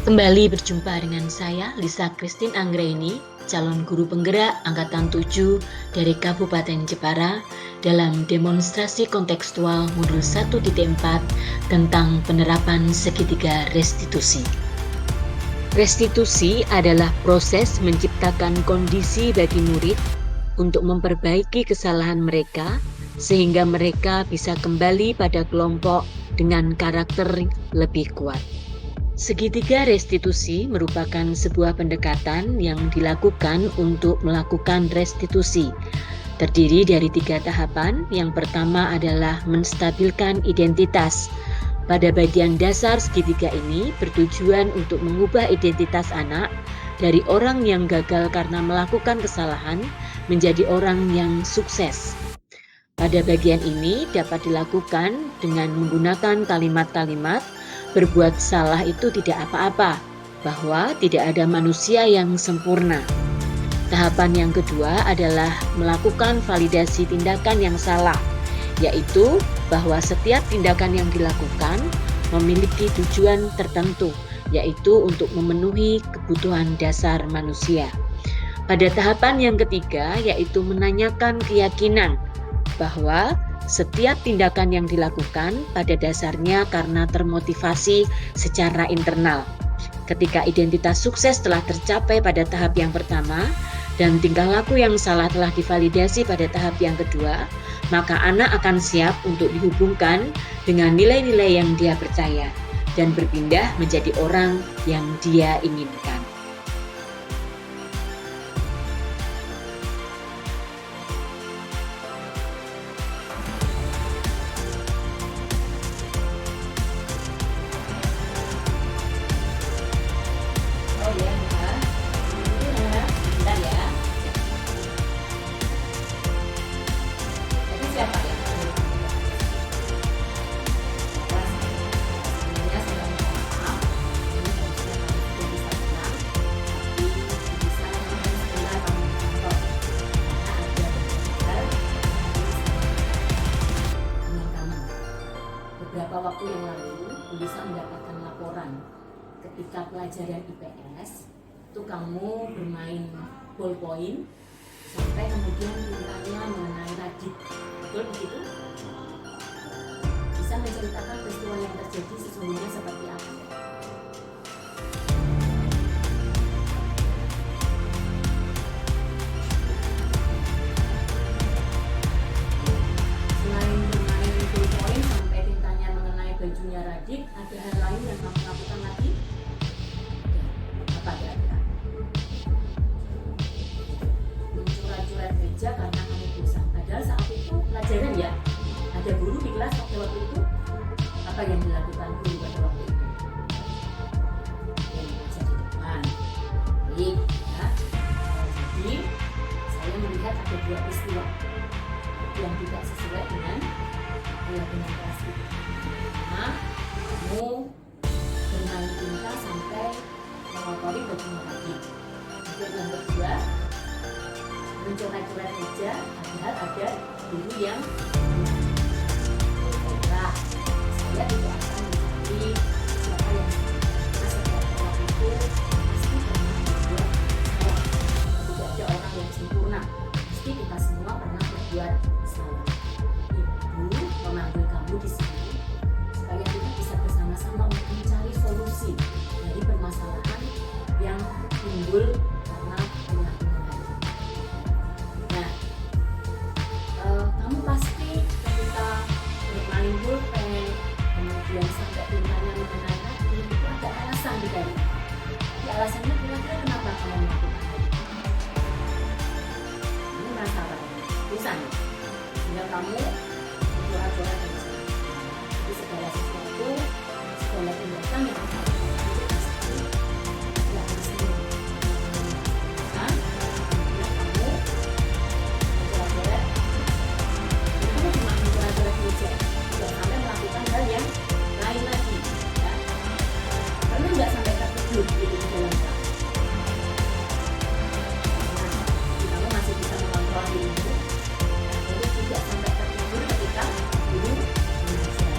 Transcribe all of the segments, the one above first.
Kembali berjumpa dengan saya, Lisa Christine Anggraini, calon guru penggerak Angkatan 7 dari Kabupaten Jepara dalam demonstrasi kontekstual modul 1.4 tentang penerapan segitiga restitusi. Restitusi adalah proses menciptakan kondisi bagi murid untuk memperbaiki kesalahan mereka sehingga mereka bisa kembali pada kelompok dengan karakter lebih kuat. Segitiga restitusi merupakan sebuah pendekatan yang dilakukan untuk melakukan restitusi. Terdiri dari 3 tahapan. Yang pertama adalah menstabilkan identitas. Pada bagian dasar segitiga ini bertujuan untuk mengubah identitas anak dari orang yang gagal karena melakukan kesalahan menjadi orang yang sukses. Pada bagian ini dapat dilakukan dengan menggunakan kalimat-kalimat berbuat salah itu tidak apa-apa, bahwa tidak ada manusia yang sempurna. Tahapan yang kedua adalah melakukan validasi tindakan yang salah, yaitu bahwa setiap tindakan yang dilakukan memiliki tujuan tertentu, yaitu untuk memenuhi kebutuhan dasar manusia. Pada tahapan yang ketiga, yaitu menanyakan keyakinan bahwa setiap tindakan yang dilakukan pada dasarnya karena termotivasi secara internal. Ketika identitas sukses telah tercapai pada tahap yang pertama dan tingkah laku yang salah telah divalidasi pada tahap yang kedua, maka anak akan siap untuk dihubungkan dengan nilai-nilai yang dia percaya dan berpindah menjadi orang yang dia inginkan. Beberapa waktu yang lalu, Lisa mendapatkan laporan ketika pelajaran IPS itu kamu bermain ballpoint sampai kemudian tintanya mengenai radit. Betul begitu? Bisa menceritakan peristiwa yang terjadi sesungguhnya seperti apa? Bajunya radit, ada hal lain yang kamu lakukan lagi? Apa kira-kira? Mencoret-coret meja karena kamu bosan. Padahal saat itu pelajaran ya, ada guru di kelas waktu itu. Apa yang dilakukan guru pada waktu itu? Yang mengajar di depan. Baik, ya. Jadi saya melihat ada 2 peristiwa yang tidak sesuai dengan kelas itu. Kamu bermain tinta sampai mengotori bajunya lagi. Kemudian yang kedua, mencoret-coret meja, padahal ada guru yang bergerak. Saya tidak akan mencari siapa yang setiap orang itu pasti pernah berbuat salah. Tidak ada orang yang sempurna. Pasti kita semua pernah berbuat salah. Ibu memanggil kamu di sini supaya kita bisa bersama-sama untuk mencari solusi dari permasalahan yang timbul karena perilaku tadi. Nah, kamu pasti ketika bermain pulpen, kemudian sampai tintanya mengenai lagi, itu ada alasan di dalam. Tapi alasannya kira-kira kenapa kamu melakukan itu? Ini merasa apa? Misalnya, sehingga kamu coret-coret dan segala sesuatu, segala tindakan yang kita lakukan itu pasti tidak asli. Kan? Kemudian kamu mencoret-coret, kamu cuma mencoret-coret meja, tidak sampai melakukan hal yang lain lagi, ya. Karena nggak sampai tertidur gitu di dalam kelas. Nah, kamu masih bisa mengontrol diri itu, jadi tidak sampai tertidur ketika guru mengajar.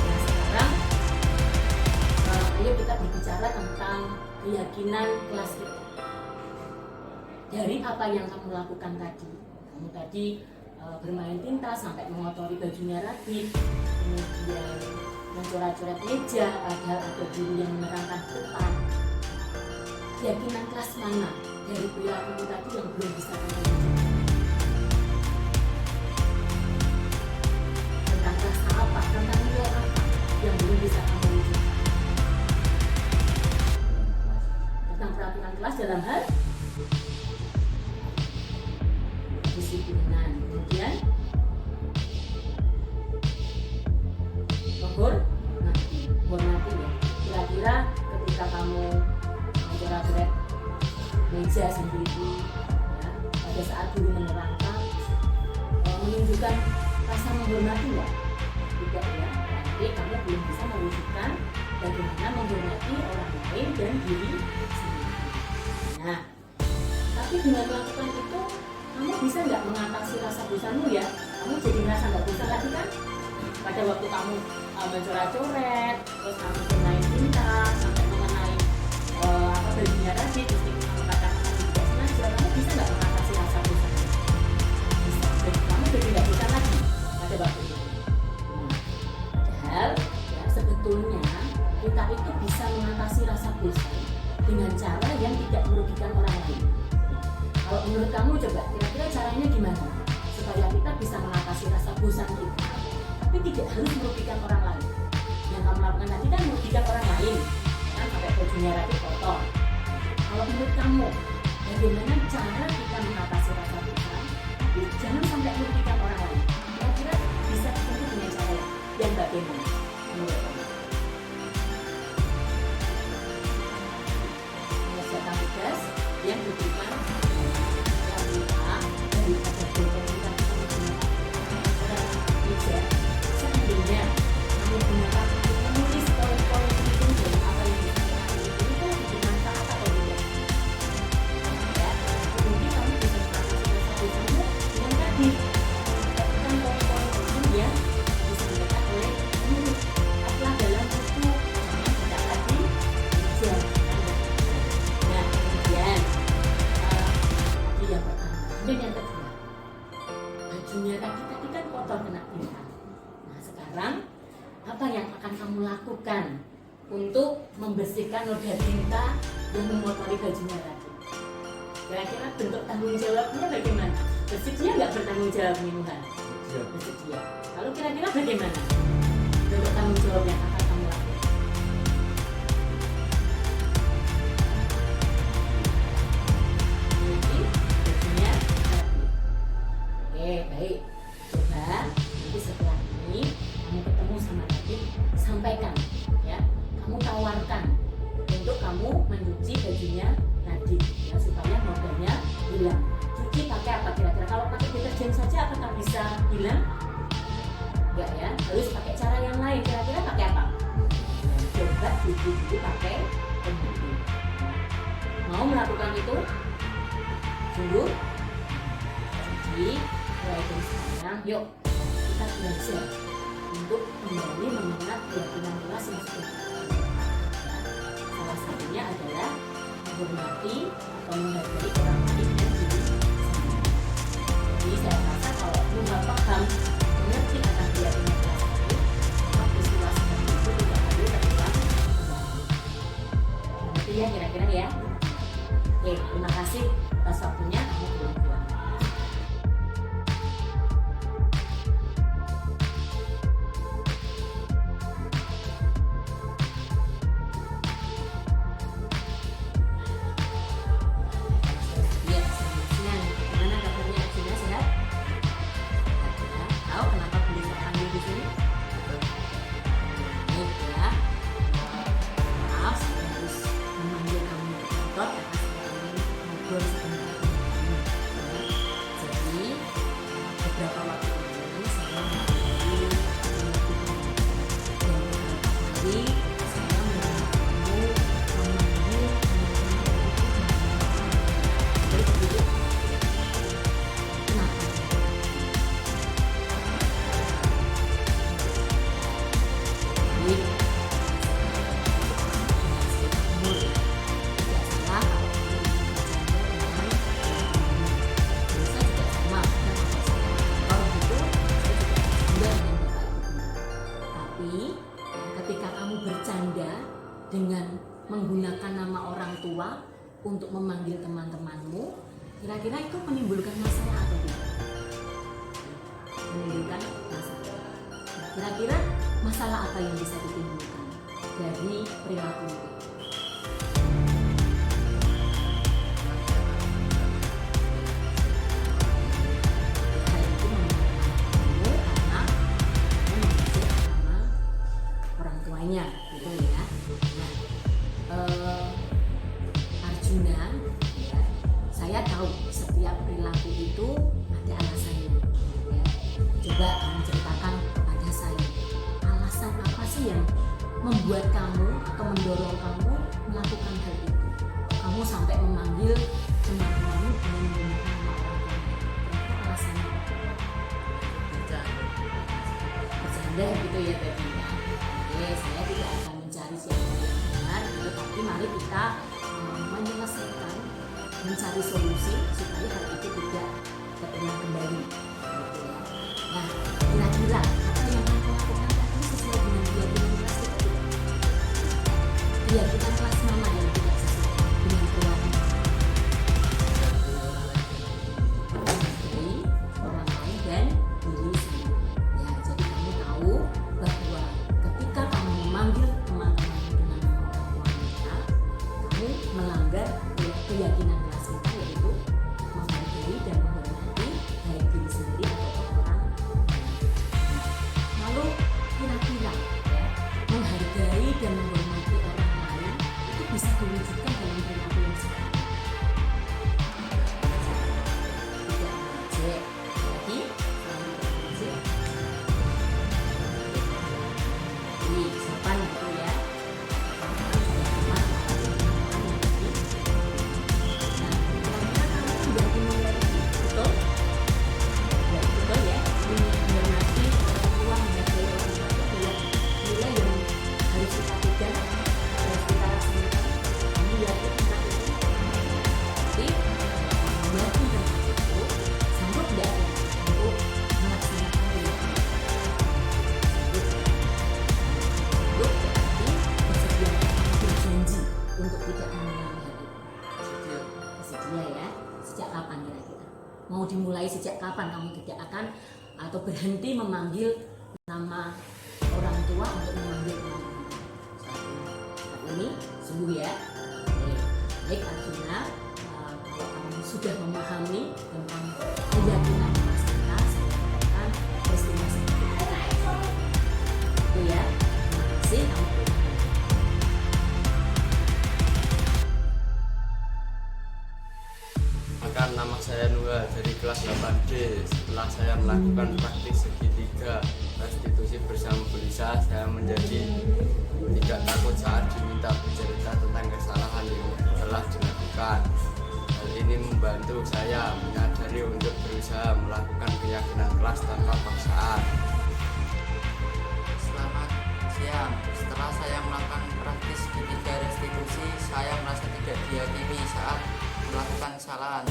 Nah, sekarang ayo kita berbicara tentang keyakinan kelas kita. Dari apa yang kamu lakukan tadi, kamu tadi bermain tinta sampai mengotori bajunya Radit, kemudian mencoret-coret meja padahal ada guru yang menerangkan depan. Keyakinan kelas mana dari perilaku tadi yang belum bisa kamu wujudkan? Tentang rasa apa, tentang nilai apa yang belum bisa kamu wujudkan? Tentang peraturan kelas dalam hal disiplinan, kemudian menghormati ya. Kira-kira ketika kamu mencoret-coret meja sendiri ya, pada saat guru menerangkan menunjukkan rasa menghormati ya? Tidak ya, berarti kamu belum bisa mewujudkan bagaimana menghormati orang lain dan diri sendiri. Nah, tapi dengan melakukan itu kamu bisa nggak mengatasi rasa bosanmu ya? Kamu jadi merasa nggak bosan lagi kan? Pada waktu kamu mencoret-coret, terus kamu bermain tinta sampai mengenai bajunya Radit, meskipun kamu katakan kamu tidak sengaja, kamu bisa nggak mengatasi rasa bosan? Bisa. Jadi kamu jadi nggak bosan lagi pada waktu itu. Nah, padahal ya, sebetulnya kita itu bisa mengatasi rasa bosan dengan cara yang tidak merugikan orang lain. Kalau menurut kamu coba kira-kira caranya gimana supaya kita bisa mengatasi rasa bosan kita, tapi tidak harus merugikan orang lain. Yang kamu lakukan tadi kan merugikan orang lain, kan sampai bajunya Radit kotor. Kalau menurut kamu, bagaimana cara kita mengatasi rasa bosan, tapi jangan sampai merugikan orang lain? Kira-kira bisa ditempuh dengan cara yang bagaimana menurut kamu? Mengerjakan tugas yang diberikan daripada pemerintah tidak. Seandainya kamu gunakan untuk menulis poin-poin penting dari apa yang dikatakan itu bermanfaat atau tidak ya, mungkin kamu bisa mengatasi rasa bosanmu dengan tadi bukan poin-poin penting yang disampaikan oleh guru atlah dalam buku yang tidak tadi meja. Nah kemudian tadi yang pertama, kemudian yang kedua, bajunya tadi kan kotor kena tinta. Nah sekarang apa yang akan kamu lakukan untuk membersihkan noda tinta yang mengotori bajunya tadi? Kira-kira bentuk tanggung jawabnya bagaimana? Bersedia nggak bertanggung jawab Minuhan? Bersedia. Lalu kira-kira bagaimana bentuk tanggung jawab yang akan kamu lakukan? Bajunya tadi. Oke, baik. Coba nanti setelah ini kamu ketemu sama Radit, sampaikan ya. Kamu tawarkan untuk kamu mencuci bajunya Radit ya, supaya nodanya hilang. Cuci pakai apa kira-kira? Kalau pakai deterjen saja apakah bisa hilang? Enggak ya, harus pakai cara yang lain. Kira-kira pakai apa? Coba cuci dulu pakai pemutih. Mau melakukan itu? Sungguh? Cuci. Mulai dari sekarang, yuk kita belajar untuk kembali mengingat keyakinan kelas yang sudah kita lakukan. Salah satunya adalah menghormati atau menghargai orang lain dan diri sendiri. Jadi saya rasa kalau kita paham mengerti akan keyakinan kelas ini, maka peristiwa seperti itu tidak perlu terulang kembali. Itu ya kira-kira ya. Oke, terima kasih atas waktunya. Kamu boleh pulang. dengan menggunakan nama orang tua untuk memanggil teman-temanmu, kira-kira itu menimbulkan masalah atau tidak? Menimbulkan masalah. Nah, kira-kira masalah apa yang bisa ditimbulkan dari perilaku itu? Hal itu membuatmu karena mengejek nama orang tuanya, gitu ya. Nah, Arjuna, ya, saya tahu setiap perilaku itu ada alasannya. Ya. Coba kamu ceritakan kepada saya, alasan apa sih yang membuat kamu atau mendorong kamu melakukan hal itu? Kamu sampai memanggil teman-temanmu dengan menggunakan nama orang tua. Itu alasannya apa? Bercanda gitu ya tadi ya. Oke, saya tidak akan mencari siapa yang benar, tetapi mari kita menyelesaikan, mencari solusi supaya hal itu tidak terulang kembali. Gitu ya. Nah, kira-kira apa yang kamu lakukan tadi sesuai dengan keyakinan kelas itu? Keyakinan kelas mana yang tidak sesuai dengan perilaku? Dari orang lain dan diri sendiri. Ya, jadi kamu tahu bahwa ketika kamu memanggil teman-teman dengan nama orang tua mereka, kamu melanggar keyakinan kelas kita, yaitu menghargai dan menghormati baik diri sendiri ataupun orang lain. Lalu kira-kira ya, menghargai dan menghormati orang lain itu bisa diwujudkan dalam perilaku yang seperti apa? Tidak mengejek, jadi selalu tidak mengejek. Jadi sopan gitu ya. Untuk tidak mengulangi hal itu. Bersedia ya? Sejak kapan kira-kira? Mau dimulai sejak kapan kamu tidak akan atau berhenti memanggil nama orang tua untuk memanggil teman-teman? Saat ini sungguh ya. Oke. Baik Arjuna, kalau kamu sudah memahami tentang keyakinan kelas kita, saya katakan peristiwa seperti itu. Itu ya. Terima kasih kamu. Perkenalkan, nama saya Nuha dari kelas 8D. Setelah saya melakukan praktik segitiga restitusi bersama Bu Lisa, saya menjadi tidak takut saat diminta bercerita tentang kesalahan yang telah dilakukan. Hal ini membantu saya menyadari untuk berusaha melakukan keyakinan kelas tanpa paksaan. Selamat siang. Setelah saya melakukan praktik segitiga restitusi, saya merasa tidak dihakimi saat melakukan kesalahan,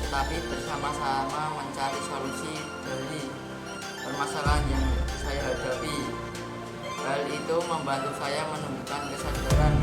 tetapi bersama-sama mencari solusi dari permasalahan yang saya hadapi. Hal itu membantu saya menumbuhkan kesadaran